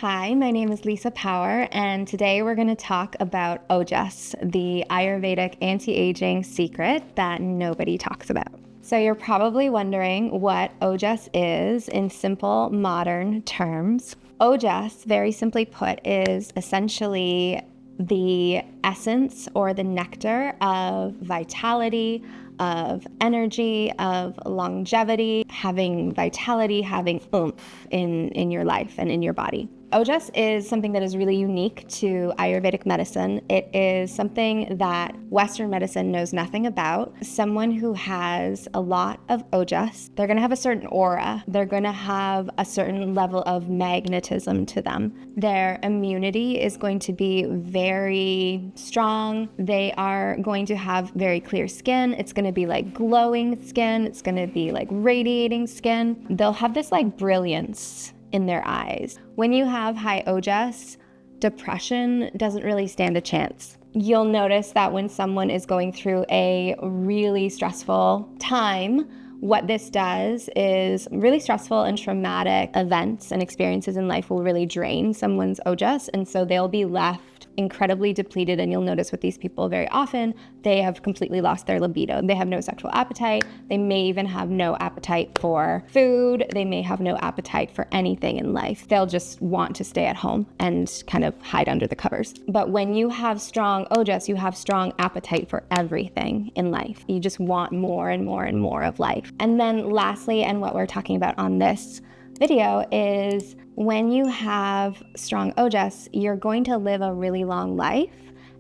Hi, my name is Lisa Power, and today we're going to talk about Ojas, the Ayurvedic anti-aging secret that nobody talks about. So you're probably wondering what Ojas is in simple modern terms. Ojas, very simply put, is essentially the essence or the nectar of vitality, of energy, of longevity, having vitality, having oomph in your life and in your body. Ojas is something that is really unique to Ayurvedic medicine. It is something that Western medicine knows nothing about. Someone who has a lot of Ojas, they're going to have a certain aura. They're going to have a certain level of magnetism to them. Their immunity is going to be very strong. They are going to have very clear skin. It's going to be like glowing skin. It's going to be like radiating skin. They'll have this like brilliance in their eyes. When you have high Ojas, depression doesn't really stand a chance. You'll notice that when someone is going through a really stressful time, what this does is really stressful and traumatic events and experiences in life will really drain someone's Ojas, and so they'll be left incredibly depleted. And you'll notice with these people very often, they have completely lost their libido. They have no sexual appetite. They may even have no appetite for food. They may have no appetite for anything in life. They'll just want to stay at home and kind of hide under the covers. But when you have strong Ojas, you have strong appetite for everything in life. You just want more and more and more of life. And then lastly, and what we're talking about on this video, is when you have strong Ojas, you're going to live a really long life,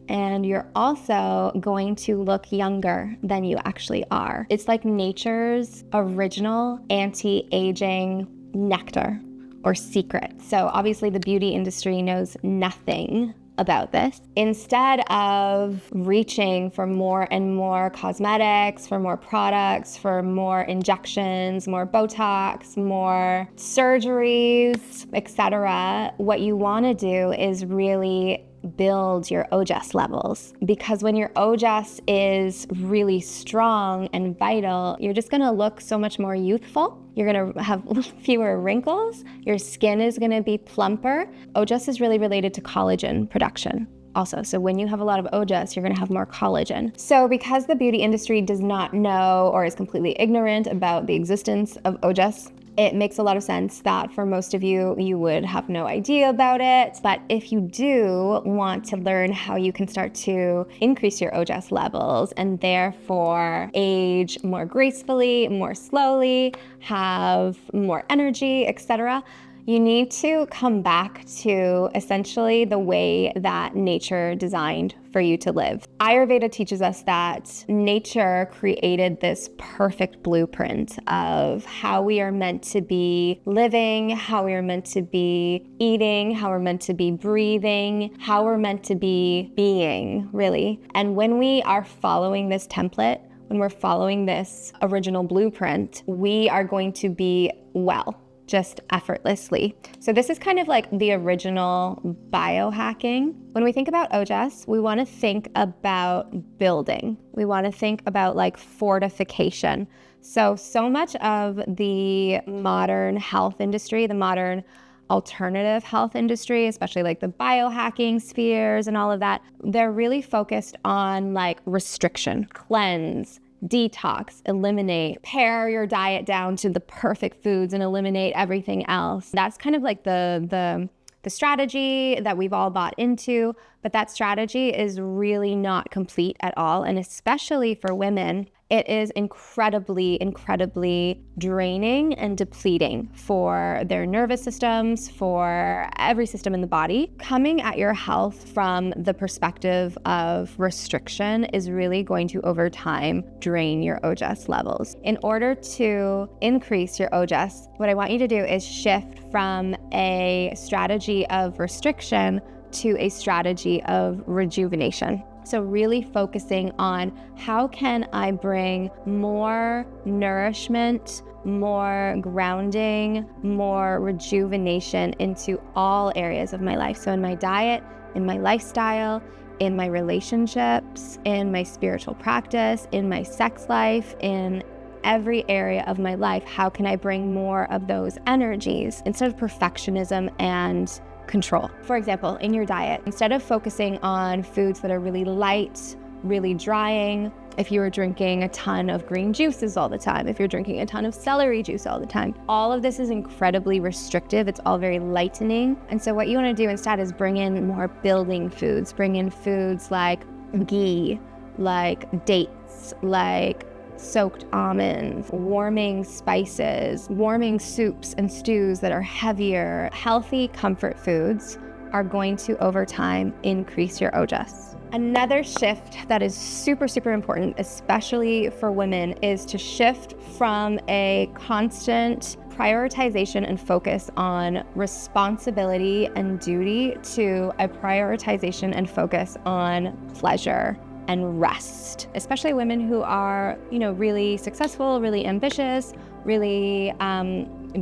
and you're also going to look younger than you actually are. It's like nature's original anti-aging nectar or secret. So obviously the beauty industry knows nothing about this. Instead of reaching for more and more cosmetics, for more products, for more injections, more Botox, more surgeries, etc., what you want to do is really build your Ojas levels, because when your Ojas is really strong and vital, you're just going to look so much more youthful. You're going to have fewer wrinkles. Your skin is going to be plumper. Ojas is really related to collagen production also. So when you have a lot of Ojas, you're going to have more collagen. So because the beauty industry does not know or is completely ignorant about the existence of Ojas, it makes a lot of sense that for most of you, you would have no idea about it. But if you do want to learn how you can start to increase your Ojas levels and therefore age more gracefully, more slowly, have more energy, etc., you need to come back to essentially the way that nature designed for you to live. Ayurveda teaches us that nature created this perfect blueprint of how we are meant to be living, how we are meant to be eating, how we're meant to be breathing, how we're meant to be being, really. And when we are following this template, when we're following this original blueprint, we are going to be well, just effortlessly. So this is kind of like the original biohacking. When we think about Ojas, we want to think about building. We want to think about like fortification. So much of the modern health industry, the modern alternative health industry, especially like the biohacking spheres and all of that, they're really focused on like restriction, cleanse, detox, eliminate, pare your diet down to the perfect foods and eliminate everything else. That's kind of like the strategy that we've all bought into, but that strategy is really not complete at all. And especially for women, it is incredibly, incredibly draining and depleting for their nervous systems, for every system in the body. Coming at your health from the perspective of restriction is really going to, over time, drain your Ojas levels. In order to increase your Ojas, what I want you to do is shift from a strategy of restriction to a strategy of rejuvenation. So really focusing on how can I bring more nourishment, more grounding, more rejuvenation into all areas of my life. So in my diet, in my lifestyle, in my relationships, in my spiritual practice, in my sex life, in every area of my life, how can I bring more of those energies instead of perfectionism and control. For example, in your diet, instead of focusing on foods that are really light, really drying, if you were drinking a ton of green juices all the time, if you're drinking a ton of celery juice all the time, all of this is incredibly restrictive. It's all very lightening. And so what you want to do instead is bring in more building foods, bring in foods like ghee, like dates, like soaked almonds, warming spices, warming soups and stews that are heavier. Healthy comfort foods are going to, over time, increase your ojas. Another shift that is super, super important, especially for women, is to shift from a constant prioritization and focus on responsibility and duty to a prioritization and focus on pleasure and rest. Especially women who are, really successful, really ambitious, really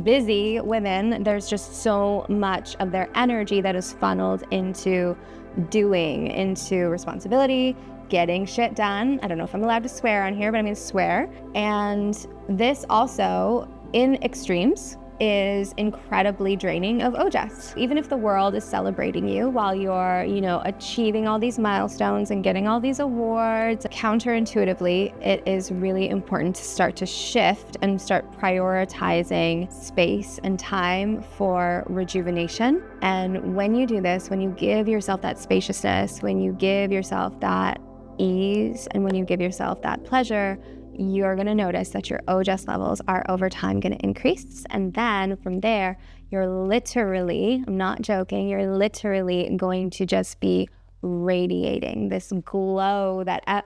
busy women. There's just so much of their energy that is funneled into doing, into responsibility, getting shit done. I don't know if I'm allowed to swear on here, but I'm going to swear. And this also, in extremes, is incredibly draining of ojas. Even if the world is celebrating you while you're, achieving all these milestones and getting all these awards, counterintuitively, it is really important to start to shift and start prioritizing space and time for rejuvenation. And when you do this, when you give yourself that spaciousness, when you give yourself that ease, and when you give yourself that pleasure, you're going to notice that your ojas levels are over time going to increase. And then from there, you're literally, I'm not joking, you're literally going to just be radiating this glow that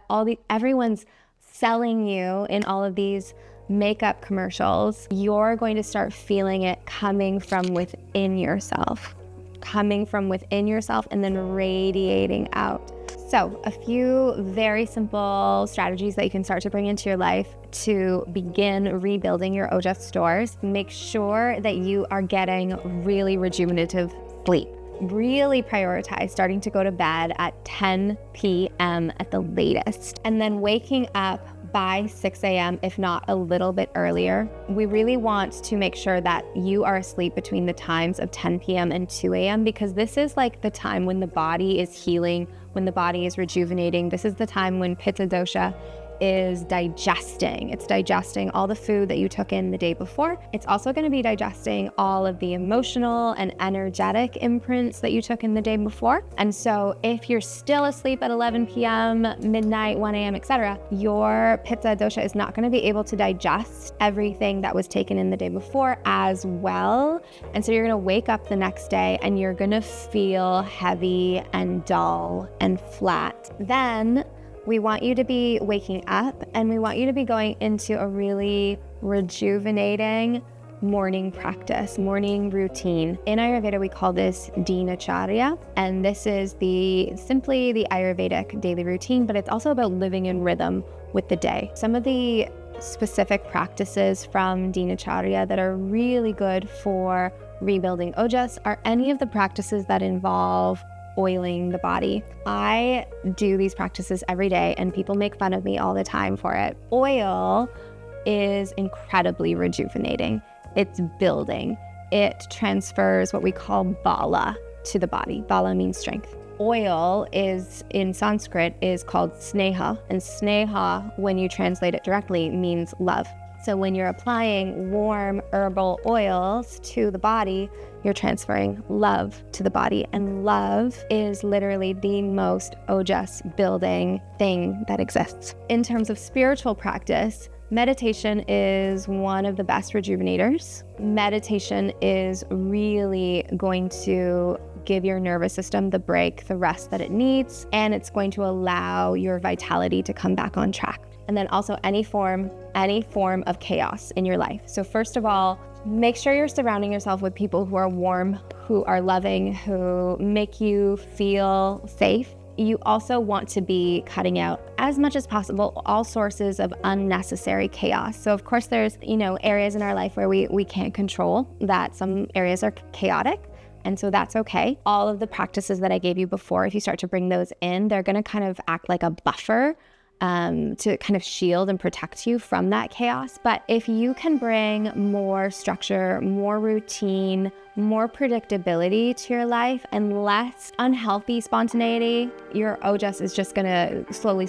everyone's selling you in all of these makeup commercials. You're going to start feeling it coming from within yourself and then radiating out. So a few very simple strategies that you can start to bring into your life to begin rebuilding your ojas stores. Make sure that you are getting really rejuvenative sleep. Really prioritize starting to go to bed at 10 p.m. at the latest, and then waking up by 6 a.m., if not a little bit earlier. We really want to make sure that you are asleep between the times of 10 p.m. and 2 a.m. because this is like the time when the body is healing, when the body is rejuvenating. This is the time when pitta dosha is digesting. It's digesting all the food that you took in the day before. It's also going to be digesting all of the emotional and energetic imprints that you took in the day before. And so if you're still asleep at 11 p.m., midnight, 1 a.m., etc., your pitta dosha is not going to be able to digest everything that was taken in the day before as well. And so you're going to wake up the next day and you're going to feel heavy and dull and flat. Then we want you to be waking up and we want you to be going into a really rejuvenating morning practice, morning routine. In Ayurveda, we call this dinacharya, and this is simply the Ayurvedic daily routine, but it's also about living in rhythm with the day. Some of the specific practices from dinacharya that are really good for rebuilding ojas are any of the practices that involve oiling the body. I do these practices every day and people make fun of me all the time for it. Oil is incredibly rejuvenating. It's building. It transfers what we call bala to the body. Bala means strength. Oil is, in Sanskrit, is called sneha, and sneha, when you translate it directly, means love. So when you're applying warm herbal oils to the body, you're transferring love to the body. And love is literally the most ojas building thing that exists. In terms of spiritual practice, meditation is one of the best rejuvenators. Meditation is really going to give your nervous system the break, the rest that it needs, and it's going to allow your vitality to come back on track. And then also any form of chaos in your life. So first of all, make sure you're surrounding yourself with people who are warm, who are loving, who make you feel safe. You also want to be cutting out as much as possible all sources of unnecessary chaos. So of course there's, areas in our life where we can't control that. Some areas are chaotic. And so that's okay. All of the practices that I gave you before, if you start to bring those in, they're going to kind of act like a buffer to kind of shield and protect you from that chaos. But if you can bring more structure, more routine, more predictability to your life and less unhealthy spontaneity, your Ojas is just gonna slowly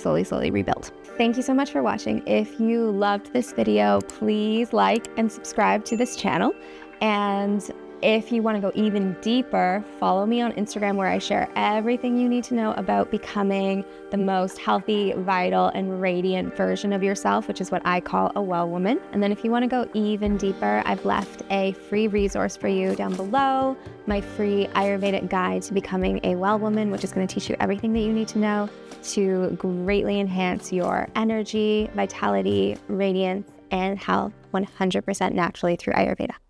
rebuild. Thank you so much for watching. If you loved this video, please like and subscribe to this channel. And if you want to go even deeper, follow me on Instagram, where I share everything you need to know about becoming the most healthy, vital, and radiant version of yourself, which is what I call a well woman. And then if you want to go even deeper, I've left a free resource for you down below, my free Ayurvedic guide to becoming a well woman, which is going to teach you everything that you need to know to greatly enhance your energy, vitality, radiance, and health 100% naturally through Ayurveda.